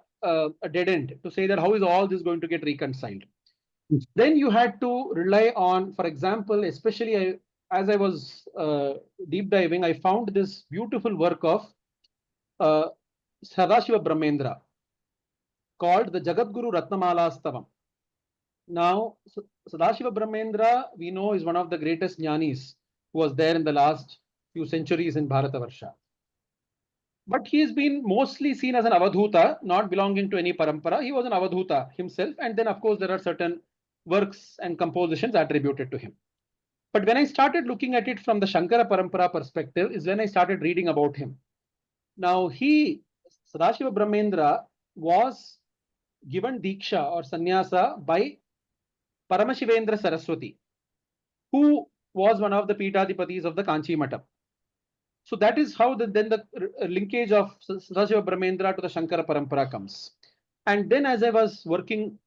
dead end to say that how is all this going to get reconciled? Then you had to rely on, for example, especially as I was deep diving, I found this beautiful work of Sadashiva Brahmendra called the Jagadguru Ratnamala Stavam. Now, Sadashiva Brahmendra, we know, is one of the greatest jnanis who was there in the last few centuries in Bharatavarsha. But he has been mostly seen as an Avadhuta, not belonging to any parampara. He was an Avadhuta himself. And then, of course, there are certain works and compositions attributed to him. But when I started looking at it from the Shankara Parampara perspective is when I started reading about him. Now, Sadashiva Brahmendra, was given Diksha or Sannyasa by Paramashivendra Saraswati, who was one of the Pitadipatis of the Kanchi Mata. So that is how then the linkage of Sadashiva Brahmendra to the Shankara Parampara comes. And then as I was looking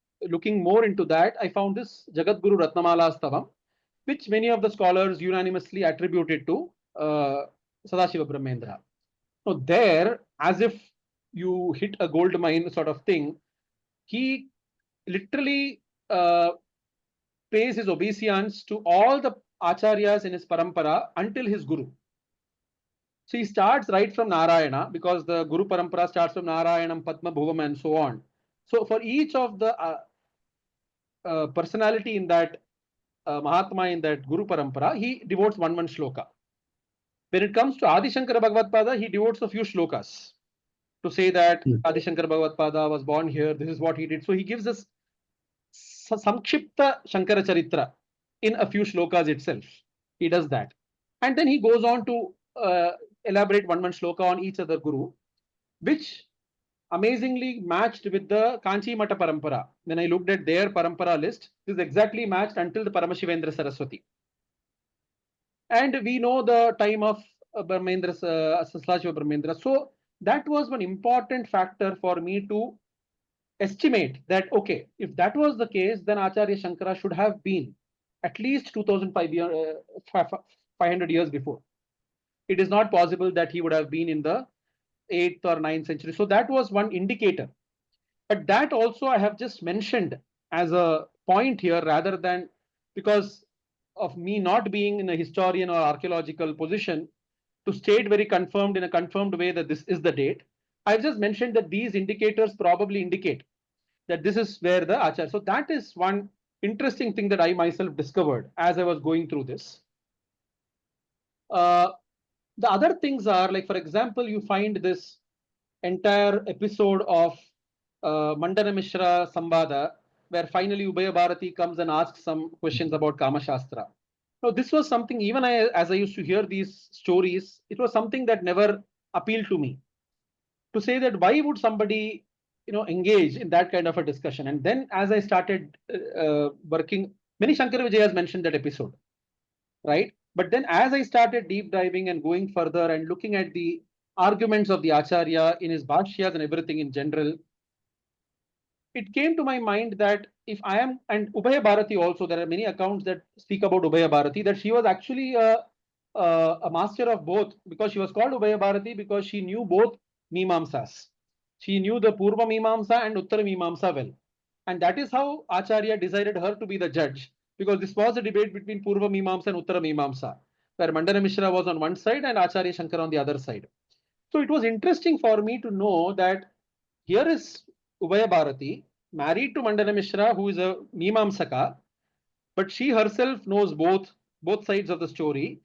more into that, I found this Jagadguru Ratnamala Stavam, which many of the scholars unanimously attributed to Sadashiva Brahmendra. So there, as if you hit a gold mine sort of thing, he literally pays his obeisance to all the acharyas in his parampara until his guru. So he starts right from Narayana, because the Guru Parampara starts from Narayanam, Padma Bhuvam, and so on. So for each of the personality in that Mahatma in that Guru Parampara, he devotes one shloka. When it comes to Ādi Śaṅkara Bhagavad Pada, he devotes a few shlokas. to say that Ādi Śaṅkara Bhagavatpada was born here, this is what he did. So he gives us Samkshipta Shankara Charitra in a few shlokas itself. He does that. And then he goes on to elaborate one shloka on each other guru, which amazingly matched with the Kanchi Mata Parampara. When I looked at their Parampara list, this is exactly matched until the Paramashivendra Saraswati. And we know the time of Brahmendra, Saslashiva Brahmendra. So that was one important factor for me to estimate that, okay, if that was the case, then Acharya Shankara should have been at least 2500 years before. It is not possible that he would have been in the 8th or 9th century. So that was one indicator. But that also I have just mentioned as a point here, rather than because of me not being in a historian or archaeological position to state very confirmed in a confirmed way that this is the date. I've just mentioned that these indicators probably indicate that this is where the Acharya. So that is one interesting thing that I myself discovered as I was going through this. The other things are, like, for example, you find this entire episode of Mandana Mishra Sambada, where finally Ubaya Bharati comes and asks some questions about Kama Shastra. Now, this was something, even as I used to hear these stories, it was something that never appealed to me. To say that why would somebody, engage in that kind of a discussion? And then as I started working, many Shankara Vijayas mentioned that episode, right? But then as I started deep diving and going further and looking at the arguments of the Acharya in his Bhashyas and everything in general, it came to my mind that if I am, and Ubaya Bharati also, there are many accounts that speak about Ubaya Bharati, that she was actually a master of both, because she was called Ubaya Bharati because she knew both Mimamsas. She knew the Purva Mimamsa and Uttara Mimamsa well. And that is how Acharya decided her to be the judge, because this was a debate between Purva Mimamsa and Uttara Mimamsa, where Mandana Mishra was on one side and Acharya Shankara on the other side. So it was interesting for me to know that here is Ubaya Bharati, married to Mandana Mishra, who is a Mimamsaka, but she herself knows both sides of the story.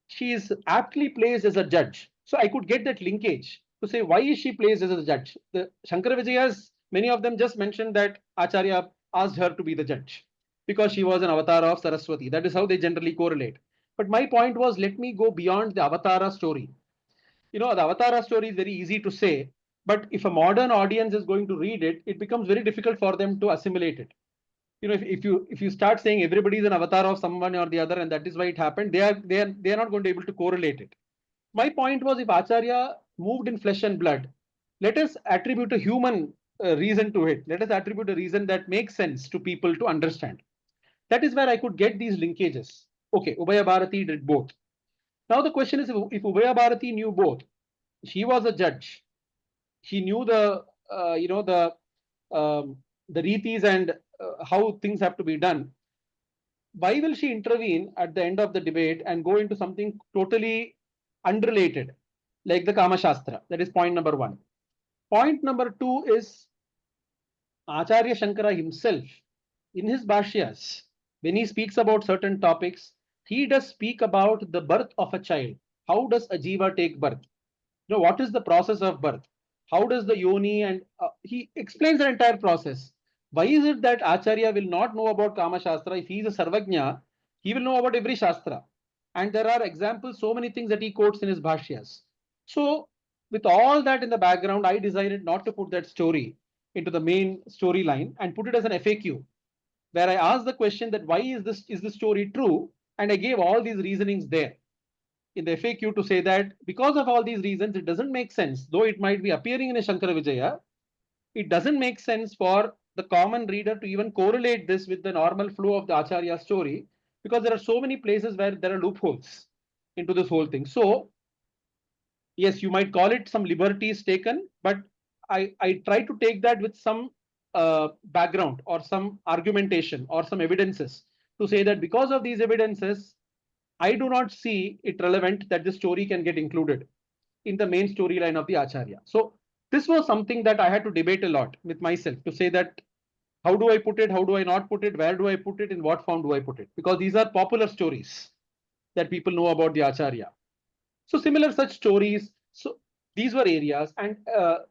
She is aptly placed as a judge. So I could get that linkage to say, why is she placed as a judge? The Shankara Vijayas, many of them just mentioned that Acharya asked her to be the judge because she was an avatar of Saraswati. That is how they generally correlate. But my point was, let me go beyond the Avatara story. The Avatara story is very easy to say, but if a modern audience is going to read it, it becomes very difficult for them to assimilate it. If you start saying everybody is an avatar of someone or the other, and that is why it happened, they are not going to be able to correlate it. My point was, if Acharya moved in flesh and blood, let us attribute a human reason to it. Let us attribute a reason that makes sense to people to understand. That is where I could get these linkages. Okay, Ubaya Bharati did both. Now the question is, if Ubaya Bharati knew both, she was a judge. She knew the ritis and how things have to be done. Why will she intervene at the end of the debate and go into something totally unrelated, like the Kama Shastra? That is point number one. Point number two is Acharya Shankara himself, in his Bhashyas, when he speaks about certain topics, he does speak about the birth of a child. How does a jiva take birth? What is the process of birth? How does the yoni, and he explains the entire process. Why is it that Acharya will not know about Kama Shastra? If he is a Sarvajna, he will know about every Shastra. And there are examples, so many things that he quotes in his Bhashyas. So with all that in the background, I decided not to put that story into the main storyline and put it as an FAQ, where I asked the question that why is this story true? And I gave all these reasonings there in the FAQ to say that because of all these reasons, it doesn't make sense, though it might be appearing in a Shankara Vijaya, it doesn't make sense for the common reader to even correlate this with the normal flow of the Acharya story, because there are so many places where there are loopholes into this whole thing. So yes, you might call it some liberties taken, but I try to take that with some background or some argumentation or some evidences to say that because of these evidences, I do not see it relevant that this story can get included in the main storyline of the Acharya. So this was something that I had to debate a lot with myself to say that how do I put it, how do I not put it, where do I put it, in what form do I put it? Because these are popular stories that people know about the Acharya. So similar such stories. So These were areas. And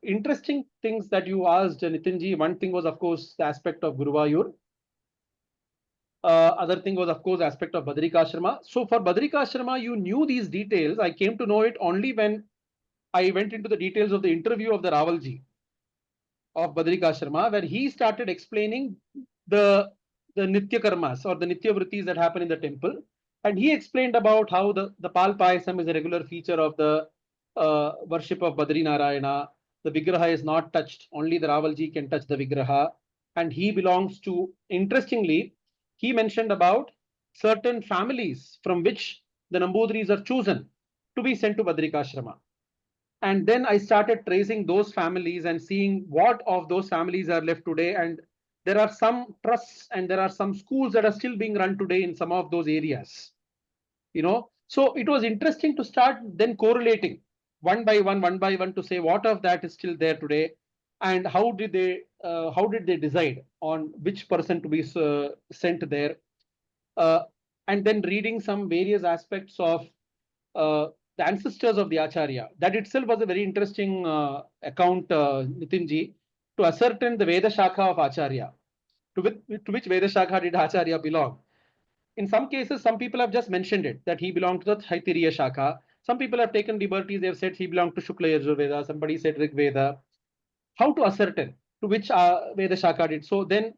interesting things that you asked, Nithinji. One thing was, of course, the aspect of Guruvayur. Other thing was, of course, aspect of Badrikashrama. So for Badrikashrama, you knew these details. I came to know it only when I went into the details of the interview of the Ravalji of Badrikashrama, where he started explaining the Nitya Karmas or the Nitya Vrittis that happen in the temple. And he explained about how the Pal Payasam is a regular feature of the worship of Badri Narayana. The Vigraha is not touched, only the Ravalji can touch the Vigraha. And he belongs to, interestingly, he mentioned about certain families from which the Nambudris are chosen to be sent to Badrikashrama. And then I started tracing those families and seeing what of those families are left today. And there are some trusts and there are some schools that are still being run today in some of those areas. So it was interesting to start then correlating one by one to say what of that is still there today, and how did they decide on which person to be sent there, and then reading some various aspects of the ancestors of the Acharya. That itself was a very interesting account, Nitinji, to ascertain the Veda Shakha of Acharya. To which Veda Shakha did Acharya belong? In some cases, some people have just mentioned it, that he belonged to the Thaitiriya Shakha. Some people have taken liberties, they have said he belonged to Shukla Yajurveda, somebody said Rig Veda. How to ascertain to which Veda Shakha did? So then...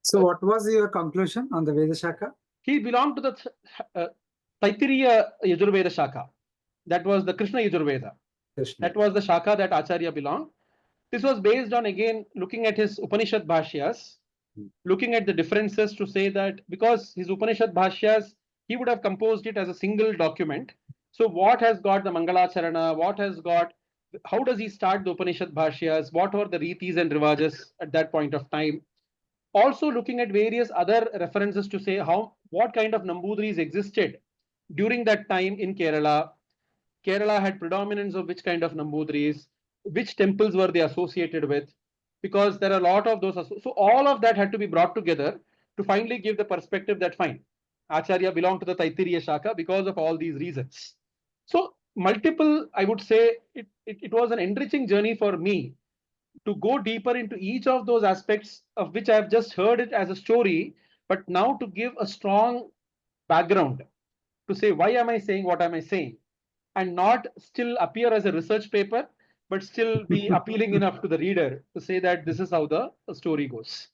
So what was your conclusion on the Veda Shakha? He belonged to the Thaitiriya Yajurveda Shakha. That was the Krishna Yajurveda. That was the Shakha that Acharya belonged. This was based on, again, looking at his Upanishad Bhashyas, looking at the differences to say that because his Upanishad Bhashyas, he would have composed it as a single document. So what has got the Mangalacharana, how does he start the Upanishad Bhashyas, what were the Ritis and Rivajas at that point of time? Also looking at various other references to say what kind of Nambudris existed during that time in Kerala. Kerala had predominance of which kind of Nambudris, which temples were they associated with, because there are a lot of those. So all of that had to be brought together to finally give the perspective that fine, Acharya belonged to the Taittiriya Shaka because of all these reasons. So multiple, I would say, it was an enriching journey for me to go deeper into each of those aspects of which I have just heard it as a story, but now to give a strong background to say, why am I saying what am I saying? And not still appear as a research paper, but still be appealing enough to the reader to say that this is how the story goes.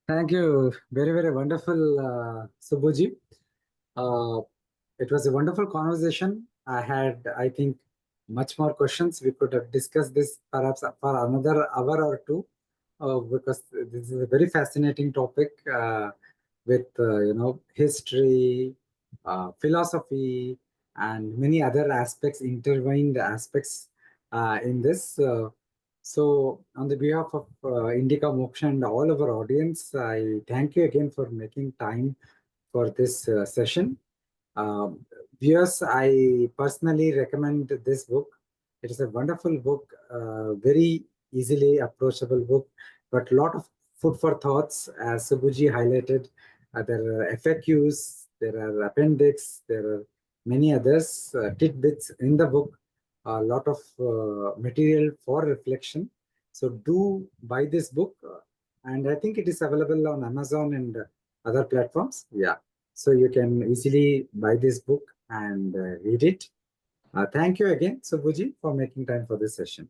Thank you. Very, very wonderful, Subbuji. It was a wonderful conversation. I had, I think, much more questions. We could have discussed this perhaps for another hour or two, because this is a very fascinating topic with, history, philosophy, and many other aspects, intertwined aspects in this. So on the behalf of INDICA Moksha and all of our audience, I thank you again for making time for this session. Viewers, I personally recommend this book. It is a wonderful book, very easily approachable book, but a lot of food for thoughts, as Subbuji highlighted. There are FAQs, there are appendix, there are many others, tidbits in the book, a lot of material for reflection. So do buy this book, and I think it is available on Amazon and other platforms. Yeah. So you can easily buy this book and read it. Thank you again, Subbuji, for making time for this session.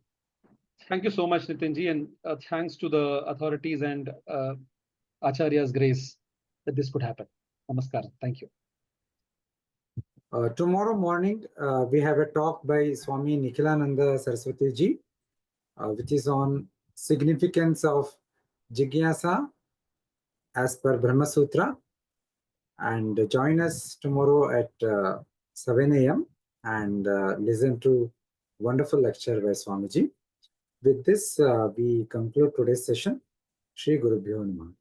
Thank you so much, Nitinji, and thanks to the authorities and Acharya's grace that this could happen. Namaskaram. Thank you. Tomorrow morning, we have a talk by Swami Nikhilananda Saraswati Ji, which is on significance of Jigyasa as per Brahma Sutra. And join us tomorrow at 7 a.m. and listen to wonderful lecture by Swamiji. With this, we conclude today's session. Shri Guru Bhyo Namaha.